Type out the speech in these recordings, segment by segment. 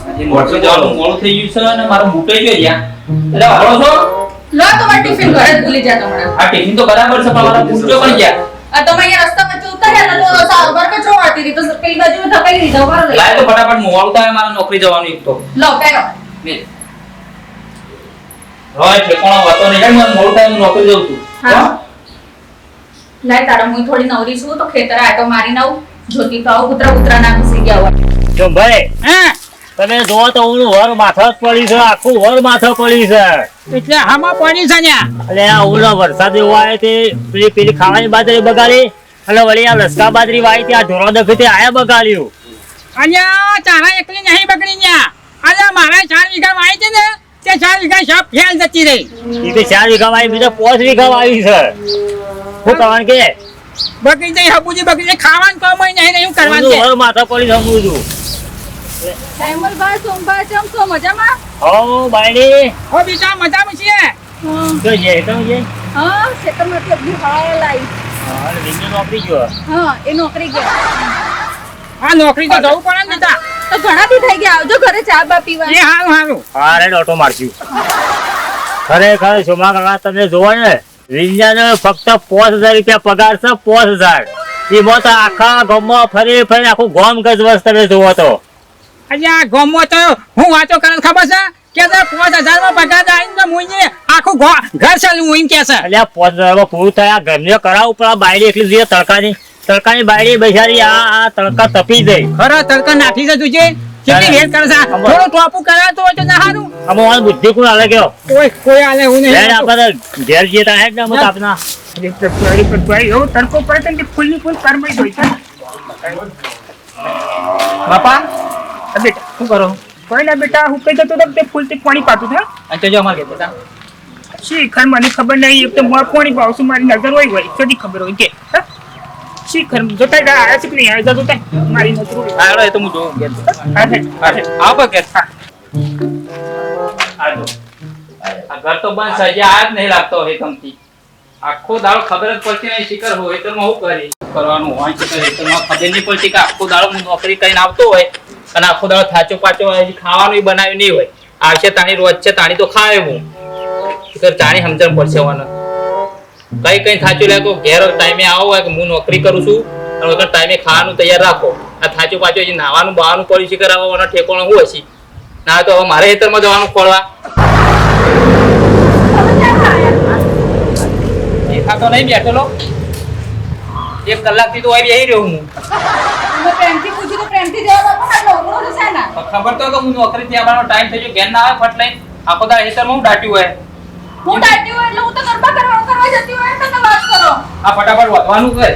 એ નોકરી જવાનું મોડું થઈ ગયું છે અને મારો બૂટો ગયો જ્યાં એટલે હળો છો લો તમારું ટિફિન ઘરે જ ભૂલી જા તમારા આ ટિફિન તો બરાબર છે પણ મારા બૂટો પણ ગયા આ તમે અહીંયા રસ્તામાં ઉતાર્યા ને તો સારવાર કચરો વાળતી હતી તો પેલી બાજુ ધકેલી દીધો બરાબર લાય તો ફટાફટ મોડું થાય મારા નોકરી જવાનું એક તો લો પહેરો લે રોય ઠેકોણો વાતો નહીં મને મોડું થાય હું નોકરી જઉં છું હા લાય તારા હું થોડી નવરી છું તો ખેતરે આટો મારીને આવું જોતી પાવ કૂતરા ના ઘૂસી ગયા હોય જો ભાઈ હા તમે જોવો તો હું વર માથા જ પડી છે આખું વર માથા પડી છે એટલે હામાં પાણી છે ન્યા એટલે આ ઉનો વરસાદ એવો આવે તે પેલી ખાવાની બાજરી બગાડી અને વળી આ લસકા બાજરી વાવી ત્યાં ઢોરો દખી તે આયા બગાડ્યું અહીંયા તારા એકલી નહીં બગડી ન્યા અલ્યા મારે 4 વીઘા વાય છે ને તે 4 વીઘા સાપ ફેલ જતી રહી એ તો 4 વીઘા વાવી બીજા 5 વીઘા વાવી છે શું કરવાનું કે બગડી જઈ હબુજી બગડી જઈ ખાવાનું કામ નહીં નહીં કરવાનું છે વર માથા પડી સમજું છું સાયમલભાઈ સોમભાઈ કેમ છો મજામાં હો બાયડી હો બીજા મજામાં છીએ તો જે તમે જે હા ખેતરમાંથી અબી હવા લાવી હા વિંજન વાપરી ગયો હા એ નોકરી ગયા આ નોકરી તો જવું પડે ને બેટા તો ઘણા દી થઈ ગયા આવજો ઘરે ચા બા પીવા એ હારું હારું હા રે ઓટો મારશું ખરેખર સોમા કાકા તમે જોવો ને વિંજન ફક્ત 5000 રૂપિયા પગાર છે 5000 એમાં તો આખા ગામમાં ફરી ફરી આખું ગામ ગજવસ તમે જોવો તો અલ્યા ગમો તો હું વાતો કરે ખબર છે કે 5000 માં પગાર આવીને તો મુંજે આખું ઘર ચાલુ હું એમ કે છે એટલે 5000 માં પૂરું થયા ઘરને કરાવું પણ આ બાયડી એટલી જોઈએ તડકાની બાયડી બેસાડી આ તડકા તપી જાય ખરો તડકા નાખી છે તુજે કેટલી વેર કરે છે થોડું ટોપું કરાતો હોય તો ના હારું આમાં બુદ્ધિ કોણ હાલે ગયો કોઈ આલે હું લેણ નહીં આપણે ઘેર જતા હે ને મત આપના તડકો પડે ને ફૂલની ફૂલ કરમાઈ ગઈ છે બાપા બેટા શું કરો કોઈ ના બેટા હું કઈ જતો તો તે ફૂલથી પાણી પાતું છે આ તો જો અમાર ઘેર બેટા શીખર મને ખબર નહીં એક તો મોર પાણી પાવશું મારી નજર હોય કદી ખબર હોય કે શીખર જોતા આયા છે કે નહીં આયા જોતા મારી નજર હોય હાલો એ તો હું જોઉં ઘેર આવો ઘેર આ જો આ ઘર તો બંધ છે આ જ નહીં લાગતો હોય તમથી આખો દાડો ખબર જ પડતી નહીં શિખર હોય તો હું કરી કરવાનું હોય છે ખેતરમાં ખબર નહીં પડતી કે આખો દાડો હું નોકરી કરીને આવતો હોય અને આખો દાડો થાચો પાચો હોય ખાવાનું બનાવ્યું નહીં હોય આવશે તાણી રોજ છે તાણી તો ખાવે હું શિખર તાણી સમજણ પડશે મને કઈ થાચું લાગો ઘેર ટાઈમે આવો હોય કે હું નોકરી કરું છું અને વગર ટાઈમે ખાવાનું તૈયાર રાખો આ થાચું પાચું હજી નાવાનું બહારનું પડી શિખર આવવાનો ઠેકોણો હું હશે ના તો હવે મારે ખેતરમાં જવાનું ખોળવા દેખાતો નહીં બેઠેલો 1 કલાકથી તો આવી રહ્યો હું તમે પ્રેમથી પૂછ્યું તો પ્રેમથી જવાબ આપો ને નોકરો છે ને ખબર તો કે હું નોકરી થી આવવાનો ટાઈમ થઈ ગયો ઘેર ના આવે ફટ લઈને આખો દા ખેતરમાં હું દાટ્યું હોય હું ડાટી હોય એટલે હું તો ગરબા કરવા જતી હોય તો વાત કરો આ ફટાફટ વધવાનું કરે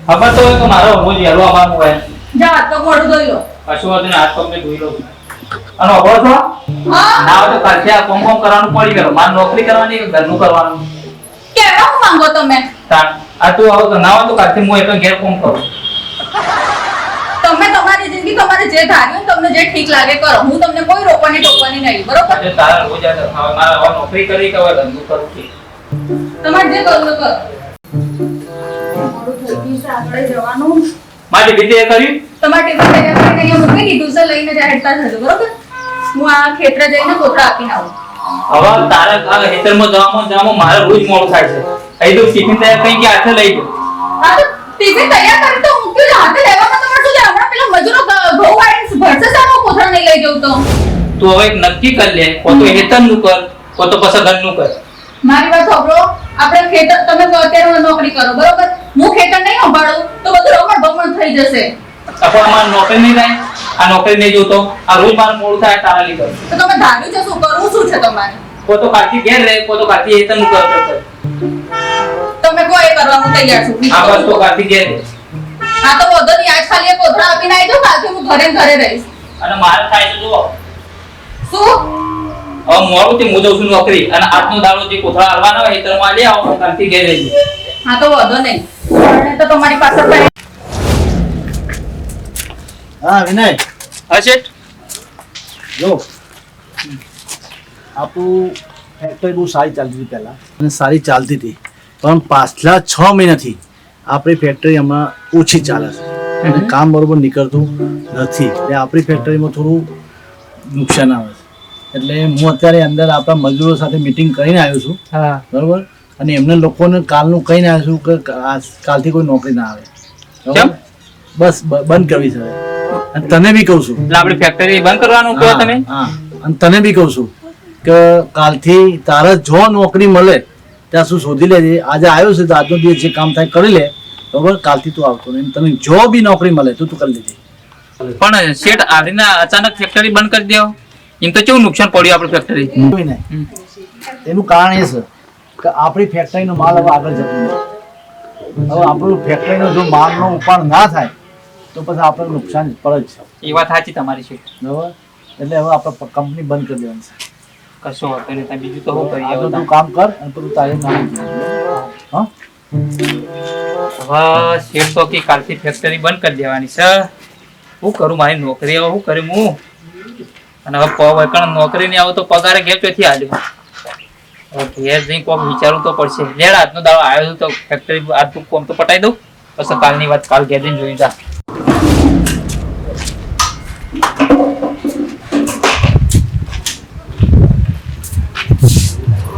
ખબર તો હોય તો મારો રોજ હેલો આવવાનું હોય જા હાથ પગ મોઢું ધોઈ લો કશું વાંધો નહીં હાથ પગને ધોઈ લઉં અને અભો છો હા ના હોય તો કાલથી આ કોમ કરવાનું પડી ગયો મારે નોકરી કરવાની કે ઘરનું કરવાનું કેવા હું માંગો તમે આ તું હવે ના હોય તો કાલથી હું એક ઘેર કોમ કરું તમે તમારી જિંદગી તમારે જે ધાર્યું તમને જે ઠીક લાગે કરો હું તમને કોઈ રોકવાની ટોકવાની નહીં બરોબર આજે તારા રોજ આ મારે હવે નોકરી કરવી કે હવે ધંધો કરવું છે તમારે જે કરવું કરો મોડું થઈ ગયું છે આગળ જવાનું મારી બીજી એ કર્યું તમારે ટેબલ તૈયાર કરીને અહીંયા મૂકી દીધું છે લઈને જાય હેડતા થજો બરોબર હું આ ખેતર જઈને કોતરા આપીને આવું હવે તારા આ ખેતરમાં જવામાં મારે રોજ મોડું થાય છે અહીં તો ટિફિન તૈયાર કરી કે હાથે લઈ ગયો હા તો ટિફિન તૈયાર કરી તો મૂક્યું છે હાથે લેવામાં તમારે શું છે હમણાં પેલા મજૂરો ઘઉં વાળીને ભરસે સારો કોતરા નહીં લઈ જવું તો તું હવે એક નક્કી કરી લે કો તો ખેતરનું કર કો તો પછી ઘરનું કર મારી વાત સાંભળો આપણે ખેતર તમે અત્યારે નોકરી કરો બરોબર હું ખેતર નહીં સંભાળું તો બધું રમણ ભમણ થઈ જશે આપણે અમારે નોકરી નહીં થાય આ નોકરી નહીં જોતો આ રોજ મારે મોડું થાય તારા લીધે તો તમે ધાર્યું છે શું કરવું શું છે તમારે કો તો કાલથી ઘેર રહે કો તો કાલથી ખેતરનું કર તમે કોઈ એ કરવાનું તૈયાર છું આ બસ તો કાલથી ઘેર રહે હા તો વધો નહીં આજ ખાલી એક કોથળા આપીને આવી જાઓ કાલથી હું ઘરે ને ઘરે રહીશ અને મારે થાય છે જુઓ શું હવે મોડું થી હું જઉં છું નોકરી અને આજનો દાડો જે કોથળા હાલવાના હોય ખેતરમાં લઈ આવો કાલથી ઘેર રહેજો હા તો વધો નહીં પરણે તો તમારી પાસે પડે હા વિનય હા શેઠ જો આપણું ફેક્ટરી બહુ સારી ચાલતી હતી પહેલાં અને સારી ચાલતી હતી પણ પાછલા 6 મહિનાથી આપણી ફેક્ટરી હમણાં ઓછી ચાલે છે અને કામ બરોબર નીકળતું નથી એટલે આપણી ફેક્ટરીમાં થોડું નુકસાન આવે છે. એટલે હું અત્યારે અંદર આપણા મજૂરો સાથે મીટિંગ કરીને આવ્યો છું, હા બરોબર, અને એમને લોકોને કાલનું કહીને આવ્યો છું કે કાલથી કોઈ નોકરી ના આવે, કેમ? બરોબર? બસ બંધ કરવી છે. અને તને બી કહું છું, એટલે આપણી ફેક્ટરી બંધ કરવાનું કહો તમે? હા, અને તને બી કહું છું કે કાલથી તારે જો નોકરી મળે ત્યાં શું શોધી લેજે. આજે આવ્યો છે તો આજનો દિવસ જે કામ થાય કરી લે, બરોબર? કાલથી તું આવતો નહીં. તને જો બી નોકરી મળે તો તું કરી લેજે. પણ શેઠ આવીને અચાનક ફેક્ટરી બંધ કરી દેવો એમ તો કેવું નુકસાન પડ્યું આપણી ફેક્ટરી? કોઈ નહીં. એનું કારણ એ છે કે આપણી ફેક્ટરીનો માલ હવે આગળ જતો નથી. હવે આપણું ફેક્ટરીનો જો માલનો ઉપાડ ના થાય તો પછી આપણે નુકસાન પડે જ છે, એ વાત સાચી તમારી છે. બરોબર? એટલે હવે આપણે કંપની બંધ કરી દેવાની છે. કશો વાંધો નહીં. તમે બીજું તો શું કરીએ આ તો હવે તું તમે? કામ કર અને પેલું તારી નામ હા. હવે શેઠ તો કે કાલથી ફેક્ટરી બંધ કરી દેવાની છે. શું કરું મારી નોકરી હવે શું કરું હું? અને હવે વૈકણ નોકરી નહીં આવે તો પગારે ઘેર ચોથી આલ્યો. હવે ઘેર જઈને કોક વિચારવું તો પડશે. લેડ આજનો દાડો આવ્યો છું તો ફેક્ટરી આજનું કોમ તો પટાઈ દઉં, પછી કાલની વાત કાલ ઘેર જઈને જોઈ જા.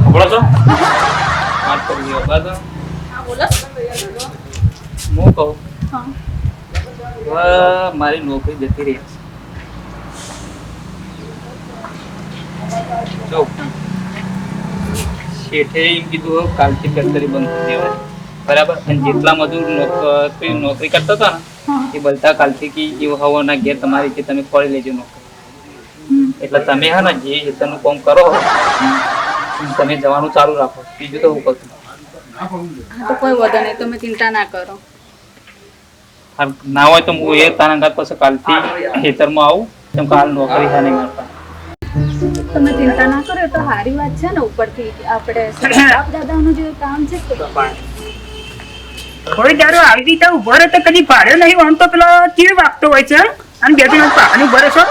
ખબરો છો વાત કરી લ્યો બાદ હા બોલો. હું કહું હા. હવે મારી નોકરી જતી રહી છે. જો શેઠે એમ કીધું કાલથી ફેક્ટરી બંધ કરી દેવાની, બરાબર? અને જેટલા મજૂર નોકરી કરતા હતા ને એ બધા કાલથી કે એવું હવાના ઘેર તમારી કે તમે ખોલી લેજો નોકરી. એટલે તમે હે ને જે હેતરનું કામ કરો તમે જવાનું ચાલુ રાખો. બીજું તો હું કરું તો કોઈ વધુ નહીં, તમે ચિંતા ના કરો. ના હોય તો હું એ તારા પછી કાલથી ખેતરમાં આવું, કેમ કે હાલ નોકરી છે નહીં મળતા. તમે ચિંતા ના કરો, એ તો સારી વાત છે ને. ઉપરથી આપણે બાપ દાદાનું જે કામ છે તે કોઈ દાડો આવી રીતે ઉભો રહે તો કદી ભાડ્યો નહીં, આમ તો પેલો કેવી વાગતો હોય છે અને બે ત્રણ પાણી ઉભો રહેશો.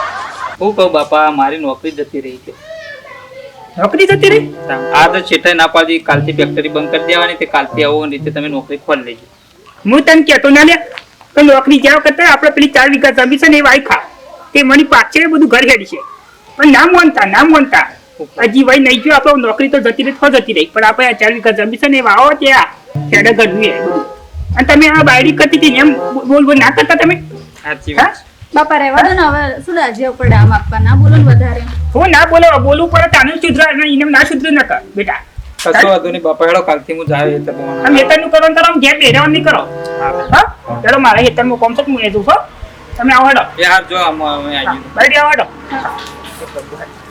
હું કહું બાપા, મારી નોકરી જતી રહી છે. નોકરી જતી રહી? આ તો છેટાઈ ના પાડી કાલથી ફેક્ટરી બંધ કરી દેવાની, તે કાલથી આવો અને રીતે તમે નોકરી ખોલી લેજો. હું તને કહેતો ના લે તો નોકરી જ્યાં કરતા આપણે પેલી 4 વીઘા જમીન છે ને એ વાઈ ખા, તે મને પાછળ બધું ઘર હેડી છે. પણ ના માનતા હજી ભાઈ નહીં ગયો આપણે નોકરી તો જતી રહી તો જતી રહી, પણ આપણે આ 4 વીઘા જમીન છે ને એ વાવો ત્યાં ખેડા ઘરનું એ બધું. અને તમે આ બાયડી કરતી હતી ને એમ બોલ ના કરતા તમે? સાચી હા? વાત. બાપા રહેવા દો ને, હવે શું લાજ્યા ઉપર ડામ આપવા? ના બોલો ને વધારે. હું ના બોલવું પડે તાનું સુધરા એને ના સુધરે ન કર બેટા. કશો વાંધો નહીં બાપા, હેડો કાલથી હું જાય એટલે આમ હેતરનું કરવાનું કરો, આમ ઘેર બેરાવાનું નહીં કરો. હા ચાલો, મારા હેતરમાં કોમ છે હું એ છું. તમે આવો હેડો, યાર જો અમે આવી ગયું બાયડી આવો હેડો.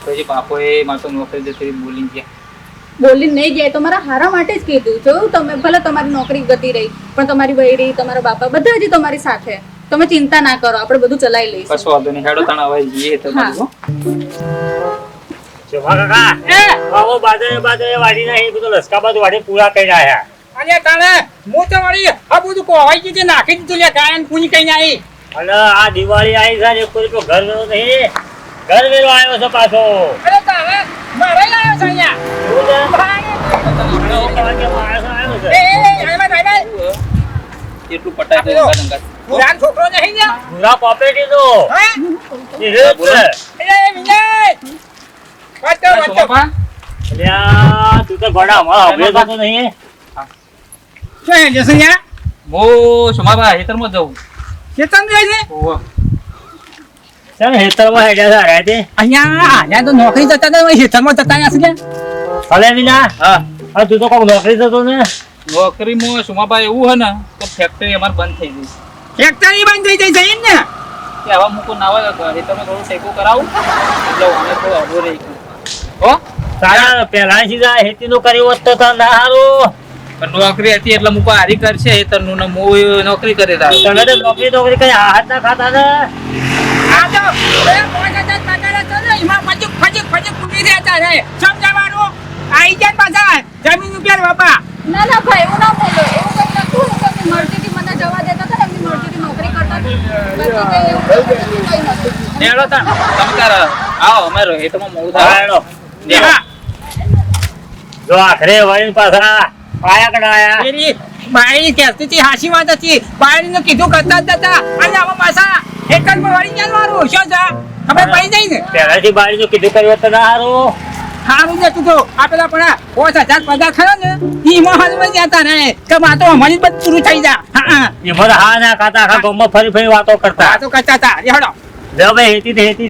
પછી બાપોએ મારે તો નોકરી જતી રહી બોલીને ગયા. બોલી નહીં ગયા તો મારા હારા માટે જ કીધું. જોયું તમે, ભલે તમારી નોકરી ગતી રહી પણ તમારી બૈરી, તમારા બાપા બધા જ તમારી સાથે. તમે ચિંતા ના કરો, આપણે બધું ચલાવી લઈશું. કશો વાંધો નહીં, હેડો તાણ હવે જઈએ તો હા. શોભા કાકા, આવો બાજરે વાડી નહીં, બધું લસકા બાજુ વાડી પૂરા કરીને આયા. અરે તાણે હું તો વળી આ બધું કોવાઈ ગયું નાખી દીધું લે ગાયન પૂરી કઈ આવી. અને આ દિવાળી આવી છે ને કોઈ તો ઘર વેરો નહીં, ઘર વેરો આવ્યો છે પાછો. અરે તાણે મારે લાવ્યો છે અહીંયા. એવું છે? માણસ આવ્યો છે. એટલું પટાઈ દો અંગાત. પુરાણ છોકરો નહીં ને? પૂરા કોપરેટિવ તો હે? એ રેત છે. એ વિનય વાત કર, વાત કર. બાપા અલ્યા, તું તો ગોડા હમણાં હમણાં થતો નહીં. શું હે જસન યા? હું સોમાબા હેતરમાં જઉં. ચેતન જાય છે? ઓહો. છે ને હેતરમાં હેડ્યા છે હારાથી. અહીંયા તો નોકરી જતા હતા હેઠળમાં જતા રહ્યા છે. ભલે વિના, હા, હા તું તો કોક નોકરી જતો ને. નોકરીમાં સોમાબા એવું હે ને તો ફેક્ટરી અમારે બંધ થઈ ગઈ. ફેક્ટરી બંધ થઈ જાય છે એમ ને? કે હવે મૂકો ના હોય હેતરમાં થોડું ટેકો કરાવું એટલે અમે થોડું અડવો રહી ગયું. હો તારા પેલા સીધા ખેતી નું કર્યું હોત તો તાર ના હારું. પણ નોકરી હતી એટલે મૂકો હારી કરશે હેતરનું ને હું નોકરી કરી રહ્યો. તમે તો નોકરી કઈ હાથ ના ખાતા ને. આ તો એ 5000 પગાર હતો ને એમાં ફજક કૂટી રહેતા રહે. સમજાવવાનું આઈ જાય પાછા જમીન ઉપર બાપા. ના ના ભાઈ, એવું ના બોલો. એવું કઈ નતું. હું તમને મરજીથી મને જવા દેતા હતા ને, એમની મરજીથી નોકરી કરતા હતા. બાકી કઈ એવું કઈ નતું. હેડો તાણ તમે તાર આવો અમારે હેતરમાં મોડું થાય. હાલો. દેવા. જો આખરે વળીને પાછા આયા કડાયા. એની બાયરી કહેતી હતી હાસી વાત હતી. બાયરીનું કીધું કરતા જ હતા અને આમાં પાછા હેકરમાં વળી જવાનું શું છે? ખબર પડી જાય ને પહેલાથી બારીનું કીધું કર્યું તો ના હારું. સારું જતું તો આ પેલા પણ 5,000 પગાર ખરો ને એમાં હલવાઈ જતા ને કે વાતો અમારી બધું પૂરું થઈ જા હા એમાં તો હા ના ખાતા આખા ગામમાં ફરી ફરી વાતો કરતા વાતો કરતા હતા હેડો લે ભાઈ હેતી ને હેતી